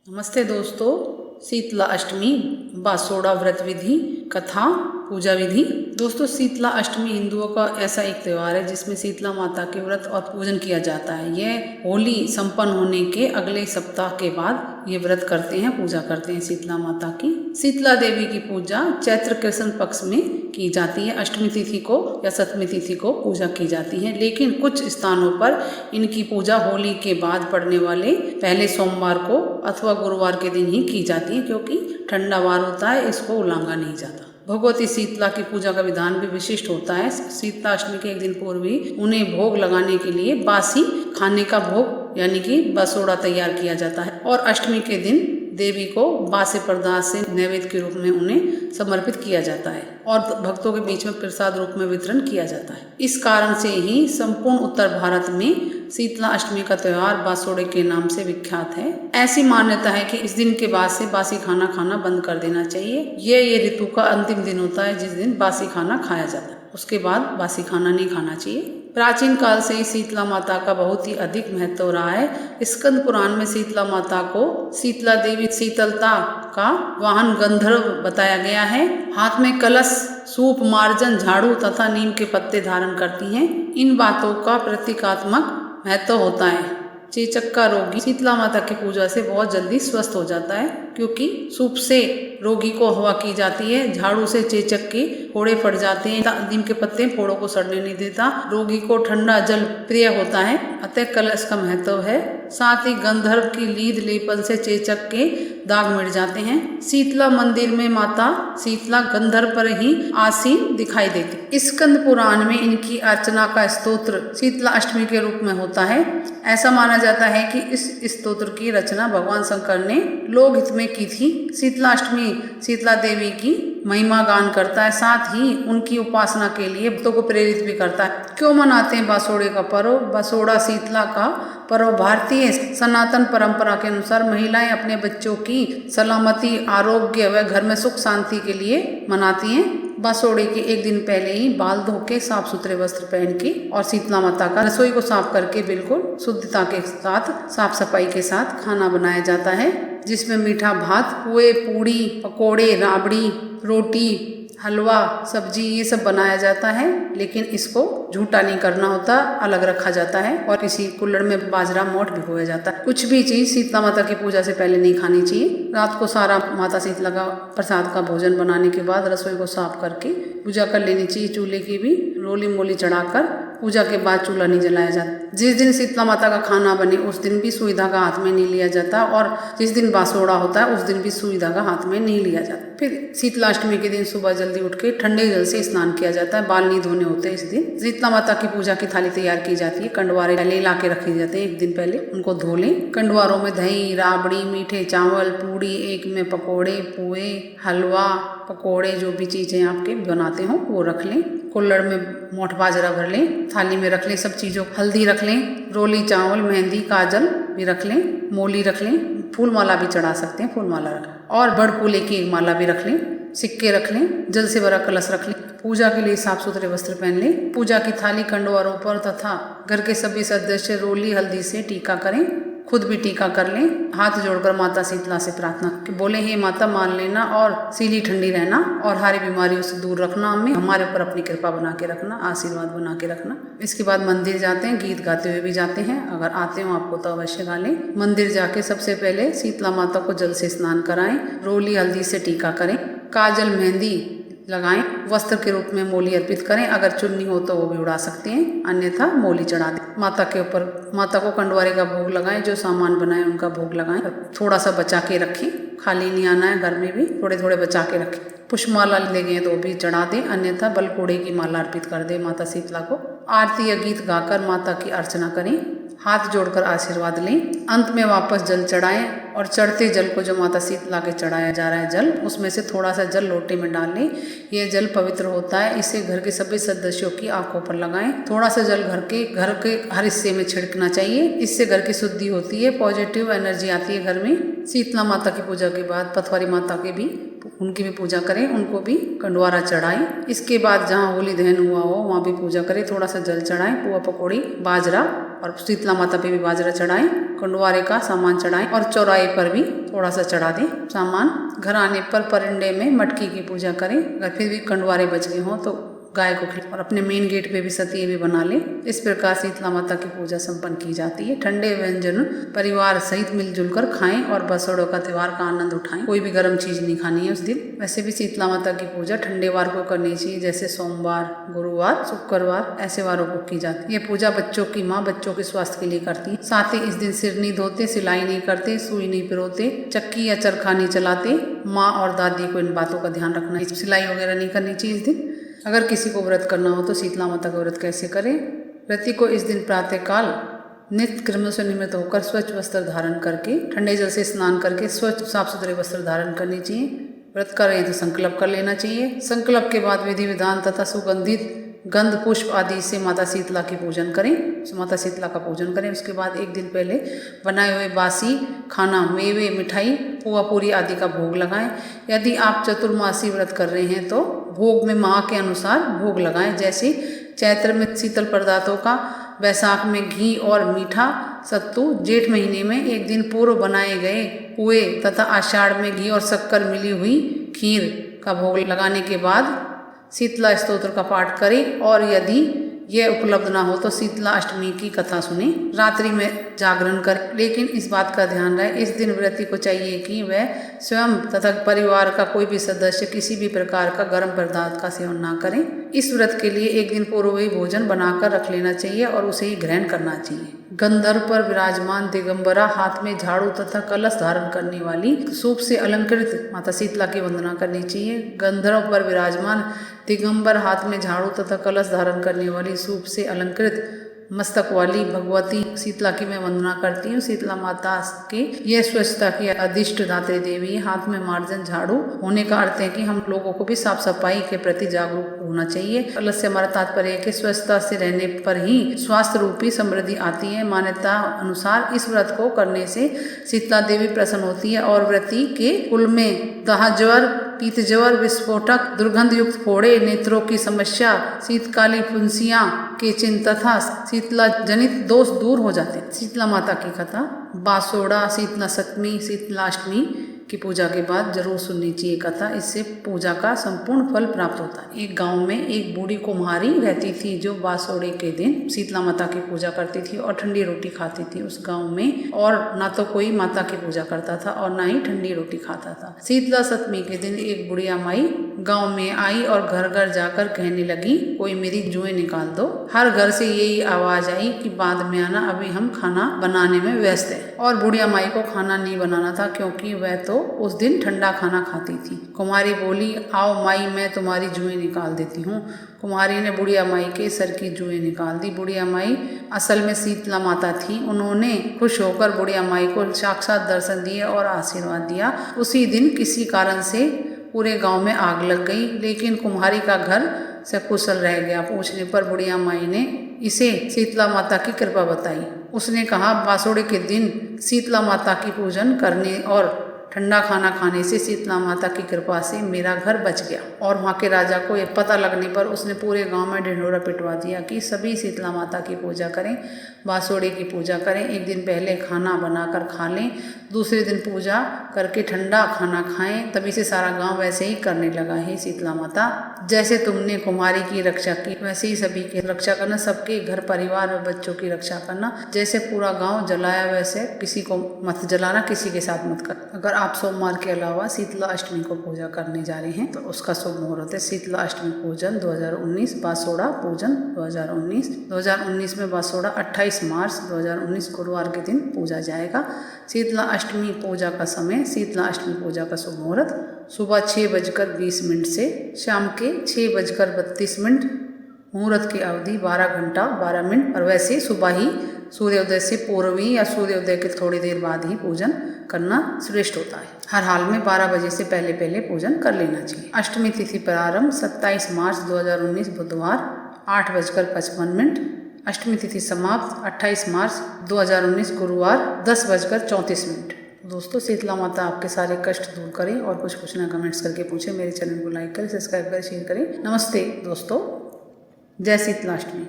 नमस्ते दोस्तों, शीतला अष्टमी बासोड़ा व्रत विधि कथा पूजा विधि। दोस्तों, शीतला अष्टमी हिंदुओं का ऐसा एक त्यौहार है जिसमें शीतला माता के व्रत और पूजन किया जाता है। यह होली संपन्न होने के अगले सप्ताह के बाद ये व्रत करते हैं, पूजा करते हैं शीतला माता की। शीतला देवी की पूजा चैत्र कृष्ण पक्ष में की जाती है। अष्टमी तिथि को या सप्तमी तिथि को पूजा की जाती है, लेकिन कुछ स्थानों पर इनकी पूजा होली के बाद पड़ने वाले पहले सोमवार को अथवा गुरुवार के दिन ही की जाती है, क्योंकि ठंडा वार होता है, इसको उल्लंघा नहीं जाता। भगवती शीतला की पूजा का विधान भी विशिष्ट होता है। शीतला अष्टमी के एक दिन पूर्व ही उन्हें भोग लगाने के लिए बासी खाने का भोग यानी कि बसोड़ा तैयार किया जाता है और अष्टमी के दिन देवी को बासी पदार्थ से नैवेद्य के रूप में उन्हें समर्पित किया जाता है और भक्तों के बीच में प्रसाद रूप में वितरण किया जाता है। इस कारण से ही संपूर्ण उत्तर भारत में शीतला अष्टमी का त्योहार बासोड़े के नाम से विख्यात है। ऐसी मान्यता है कि इस दिन के बाद से बासी खाना खाना बंद कर देना चाहिए। ये ऋतु का अंतिम दिन होता है जिस दिन बासी खाना खाया जाता है, उसके बाद बासी खाना नहीं खाना चाहिए। प्राचीन काल से ही शीतला माता का बहुत ही अधिक महत्व रहा है। स्कंद पुराण में शीतला माता को शीतला देवी शीतलता का वाहन गंधर्व बताया गया है। हाथ में कलश, सूप, मार्जन, झाड़ू तथा नीम के पत्ते धारण करती हैं। इन बातों का प्रतीकात्मक महत्व होता है। चेचक का रोगी शीतला माता की पूजा से बहुत जल्दी स्वस्थ हो जाता है, क्योंकि सूप से रोगी को हवा की जाती है, झाड़ू से चेचक के फोड़े फट जाते हैं, नीम के पत्ते फोड़ों को सड़ने नहीं देता, रोगी को ठंडा जल प्रिय होता है, अतः कलश का महत्व है। साथ ही गंधर्व की लीद लेपन से चेचक के दाग मिट जाते हैं। शीतला मंदिर में माता शीतला गंधर्व पर ही आसीन दिखाई देती। स्कंद पुराण में इनकी अर्चना का स्तोत्र शीतला अष्टमी के रूप में होता है। ऐसा माना जाता है कि इस स्तोत्र की रचना भगवान शंकर ने लोकहित में की थी। शीतला अष्टमी शीतला देवी की महिमा गान करता है, साथ ही उनकी उपासना के लिए भक्तों को प्रेरित भी करता है। क्यों मनाते हैं बासोड़े का पर्व? बासोड़ा शीतला का पर्व भारतीय सनातन परंपरा के अनुसार महिलाएं अपने बच्चों की सलामती, आरोग्य व घर में सुख शांति के लिए मनाती हैं। बासोड़े के एक दिन पहले ही बाल धो के साफ सुथरे वस्त्र पहन के और शीतला माता का रसोई को साफ करके बिल्कुल शुद्धता के साथ, साफ सफाई के साथ खाना बनाया जाता है, जिसमें मीठा भात, पुए, पूड़ी, पकोड़े, राबड़ी, रोटी, हलवा, सब्जी ये सब बनाया जाता है। लेकिन इसको झूठा नहीं करना होता, अलग रखा जाता है और किसी कुल्हड़ में बाजरा मोठ भिगोया जाता है। कुछ भी चीज शीतला माता की पूजा से पहले नहीं खानी चाहिए। रात को सारा माता शीतला का प्रसाद का भोजन बनाने के बाद रसोई को साफ करके पूजा कर लेनी चाहिए। चूल्हे की भी रोली मोली चढ़ाकर पूजा के बाद चूल्हा नहीं जलाया जाता। जिस दिन शीतला माता का खाना बने उस दिन भी सुई धागा हाथ में नहीं लिया जाता और जिस दिन बासोड़ा होता है उस दिन भी सुई धागा हाथ में नहीं लिया जाता। फिर शीतला अष्टमी के दिन सुबह जल्दी उठ के ठंडे जल से स्नान किया जाता है। बाल नहीं धोने होते इस दिन। शीतला माता की पूजा की थाली तैयार की जाती है। कंडवारे पहले ला के रखे जाते हैं, एक दिन पहले उनको धो लें। कंडवारों में दही, राबड़ी, मीठे चावल, पूड़ी, एक में पकोड़े, पुए, हलवा, पकोड़े जो भी चीजें आपके बनाते हो वो रख लें। कुल्हड़ में मोठ बाजरा भर लें, थाली में रख लें सब चीज़ों। हल्दी रख लें, रोली चावल, मेहंदी, काजल भी रख लें, मोली रख लें, फूल माला भी चढ़ा सकते हैं, फूल माला रख लें और बड़ फूले की एक माला भी रख लें, सिक्के रख लें, जल से भरा कलश रख लें। पूजा के लिए साफ सुथरे वस्त्र पहन लें। पूजा की थाली कंडवारों पर तथा घर के सभी सदस्य रोली हल्दी से टीका करें, खुद भी टीका कर लें। हाथ जोड़कर माता शीतला से प्रार्थना कि बोले, हे माता मान लेना और सीली ठंडी रहना और सारी बीमारियों से दूर रखना, हमें हमारे ऊपर अपनी कृपा बना के रखना, आशीर्वाद बना के रखना। इसके बाद मंदिर जाते हैं, गीत गाते हुए भी जाते हैं। अगर आते हो आपको तो अवश्य गा लें। मंदिर जाके सबसे पहले शीतला माता को जल से स्नान कराएं, रोली हल्दी से टीका करें, काजल मेहंदी लगाएं, वस्त्र के रूप में मोली अर्पित करें। अगर चुन्नी हो तो वो भी उड़ा सकते हैं, अन्यथा मोली चढ़ा दें। माता के ऊपर माता को कंडवारे का भोग लगाएं, जो सामान बनाए उनका भोग लगाएं। थोड़ा सा बचा के रखें, खाली नहीं आना है, घर में भी थोड़े थोड़े बचा के रखें। पुष्पमाला ले गए तो भी चढ़ा दें, अन्यथा बलकोड़े की माला अर्पित कर दें माता शीतला को। आरती या गीत गाकर माता की अर्चना करें, हाथ जोड़कर आशीर्वाद लें। अंत में वापस जल चढ़ाएं और चढ़ते जल को जो माता शीतला के चढ़ाया जा रहा है जल, उसमें से थोड़ा सा जल लोटे में डाल लें। यह जल पवित्र होता है, इसे घर के सभी सदस्यों की आंखों पर लगाएं। थोड़ा सा जल घर के हर हिस्से में छिड़कना चाहिए, इससे घर की शुद्धि होती है, पॉजिटिव एनर्जी आती है घर में। शीतला माता की पूजा के बाद पथवारी माता के भी उनकी भी पूजा करें, उनको भी कंडवारा चढ़ाएं। इसके बाद जहाँ होली दहन हुआ हो वहाँ भी पूजा करें, थोड़ा सा जल चढ़ाएं, पुआ पकौड़ी, बाजरा और शीतला माता पे भी बाजरा चढ़ाएं, कंडवारे का सामान चढ़ाएं और चौराहे पर भी थोड़ा सा चढ़ा दें सामान। घर आने पर परिंदे में मटकी की पूजा करें। अगर फिर भी कंडवारे बच गए हों तो गाय को खिलाएं और अपने मेन गेट पे भी सतिये भी बना ले। इस प्रकार शीतला माता की पूजा संपन्न की जाती है। ठंडे व्यंजन परिवार सहित मिलजुल कर खाएं और बसोड़ों का त्योहार का आनंद उठाएं। कोई भी गर्म चीज नहीं खानी है उस दिन। वैसे भी शीतला माता की पूजा ठंडे वार को करनी चाहिए, जैसे सोमवार, गुरुवार, शुक्रवार, ऐसे वारों को की जाती है। ये पूजा बच्चों की माँ बच्चों के स्वास्थ्य के लिए करती है। साथ ही इस दिन सिर नहीं धोते, सिलाई नहीं करते, सुई नहीं पिरोते, चक्की या चरखा नहीं चलाते। माँ और दादी को इन बातों का ध्यान रखना है। सिलाई वगैरह नहीं करनी चाहिए इस दिन। अगर किसी को व्रत करना हो तो शीतला माता का व्रत कैसे करें। व्रती को इस दिन प्रातःकाल नित्य कर्मों से निमित्त होकर स्वच्छ वस्त्र धारण करके, ठंडे जल से स्नान करके स्वच्छ साफ सुथरे वस्त्र धारण करनी चाहिए। व्रत कर रहे हैं तो संकल्प कर लेना चाहिए। संकल्प के बाद विधि विधान तथा सुगंधित गंध पुष्प आदि से माता शीतला की पूजन करें। माता शीतला का पूजन करें। उसके बाद एक दिन पहले बनाए हुए बासी खाना, मेवे, मिठाई, पुआ पूरी आदि का भोग लगाएं। यदि आप चतुर्मासी व्रत कर रहे हैं तो भोग में माह के अनुसार भोग लगाएं। जैसे चैत्र में शीतल पदार्थों का, वैशाख में घी और मीठा सत्तू, जेठ महीने में एक दिन पूर्व बनाए गए पुए तथा आषाढ़ में घी और शक्कर मिली हुई खीर का भोग लगाने के बाद शीतला स्तोत्र का पाठ करें। और यदि यह उपलब्ध ना हो तो शीतला अष्टमी की कथा सुने। रात्रि में जागरण करें। लेकिन इस बात का ध्यान रहे, इस दिन व्रती को चाहिए कि वह स्वयं तथा परिवार का कोई भी सदस्य किसी भी प्रकार का गर्म पदार्थ का सेवन ना करें। इस व्रत के लिए एक दिन पूर्व ही भोजन बनाकर रख लेना चाहिए और उसे ही ग्रहण करना चाहिए। गंधर्व पर विराजमान दिगंबरा, हाथ में झाड़ू तथा कलश धारण करने वाली, सूप से अलंकृत माता शीतला की वंदना करनी चाहिए। गंधर्व पर विराजमान दिगंबर, हाथ में झाड़ू तथा कलश धारण करने वाली, सूप से अलंकृत मस्तक वाली भगवती शीतला की मैं वंदना करती हूँ। शीतला माता के यह स्वच्छता की अधिष्ठ दात्री देवी है। हाथ में मार्जन झाड़ू होने का अर्थ है कि हम लोगों को भी साफ सफाई के प्रति जागरूक होना चाहिए। कलश से हमारा तात्पर्य है कि स्वच्छता से रहने पर ही स्वास्थ्य रूपी समृद्धि आती है। मान्यता अनुसार इस व्रत को करने से शीतला देवी प्रसन्न होती है और व्रती के कुल में दाहज्वर, पीतज्वर, विस्फोटक, दुर्गंध युक्त फोड़े, नेत्रों की समस्या, शीतकाली फुंसियां के चिन्ह तथा शीतला जनित दोष दूर हो जाते हैं। शीतला माता की कथा बासोड़ा, शीतला सप्तमी, शीतला अष्टमी की पूजा के बाद जरूर सुननी चाहिए कथा। इससे पूजा का संपूर्ण फल प्राप्त होता है। एक गांव में एक बूढ़ी कुम्हारी रहती थी जो बासोड़े के दिन शीतला माता की पूजा करती थी और ठंडी रोटी खाती थी। उस गांव में और ना तो कोई माता की पूजा करता था और ना ही ठंडी रोटी खाता था। शीतला सप्तमी के दिन एक बुढ़िया माई गांव में आई और घर घर जाकर कहने लगी, कोई मेरी जुएं निकाल दो। हर घर से यही आवाज आई कि बाद में आना, अभी हम खाना बनाने में व्यस्त हैं। और बुढ़िया माई को खाना नहीं बनाना था क्योंकि वह तो उस दिन ठंडा खाना खाती थी। कुम्हारी बोली, आओ माई, मैं तुम्हारी जुएं निकाल देती हूँ। कुम्हारी ने बुढ़िया माई के सर की जुएं निकाल दी। बुढ़िया माई असल में शीतला माता थी। उन्होंने खुश होकर बुढ़िया माई को साक्षात दर्शन दिए और आशीर्वाद दिया। उसी दिन किसी कारण से पूरे गांव में आग लग गई, लेकिन कुम्हारी का घर सकुशल रह गया। पूछने पर बुढ़िया माई ने इसे शीतला माता की कृपा बताई। उसने कहा, बासोड़े के दिन शीतला माता की पूजन करने और ठंडा खाना खाने से शीतला माता की कृपा से मेरा घर बच गया। और वहाँ के राजा को ये पता लगने पर उसने पूरे गांव में ढिंढोरा पिटवा दिया कि सभी शीतला माता की पूजा करें, बासोड़े की पूजा करें। एक दिन पहले खाना बनाकर खा लें, दूसरे दिन पूजा करके ठंडा खाना खाएं। तभी से सारा गांव वैसे ही करने लगा है। शीतला माता, जैसे तुमने कुमारी की रक्षा की वैसे ही सभी की रक्षा करना, सबके घर परिवार और बच्चों की रक्षा करना। जैसे पूरा गांव जलाया वैसे किसी को मत जलाना, किसी के साथ मत कर। अगर आप सोमवार के अलावा शीतला अष्टमी को पूजा करने जा रहे हैं तो उसका शुभ मुहूर्त है शीतला अष्टमी पूजन 2019, बासोड़ा पूजन 2019 में बासोड़ा 28 मार्च 2019 गुरुवार के दिन पूजा जाएगा। शीतला अष्टमी पूजा का समय, शीतला अष्टमी पूजा का शुभ मुहूर्त सुबह 6:20 से शाम के 6:32। मुहूर्त की अवधि 12 घंटा 12 मिनट। और वैसे सुबह ही सूर्योदय से पूर्व ही या सूर्योदय के थोड़ी देर बाद ही पूजन करना श्रेष्ठ होता है। हर हाल में 12 बजे से पहले पूजन कर लेना चाहिए। अष्टमी तिथि प्रारंभ 27 मार्च 2019 बुधवार 8:55। अष्टमी तिथि समाप्त 28 मार्च 2019 गुरुवार 10:34। दोस्तों, शीतला माता आपके सारे कष्ट दूर करें और कुछ पूछना कमेंट्स करके पूछें। मेरे चैनल को लाइक करें, सब्सक्राइब करें, शेयर करें। नमस्ते दोस्तों, जय शीतला अष्टमी।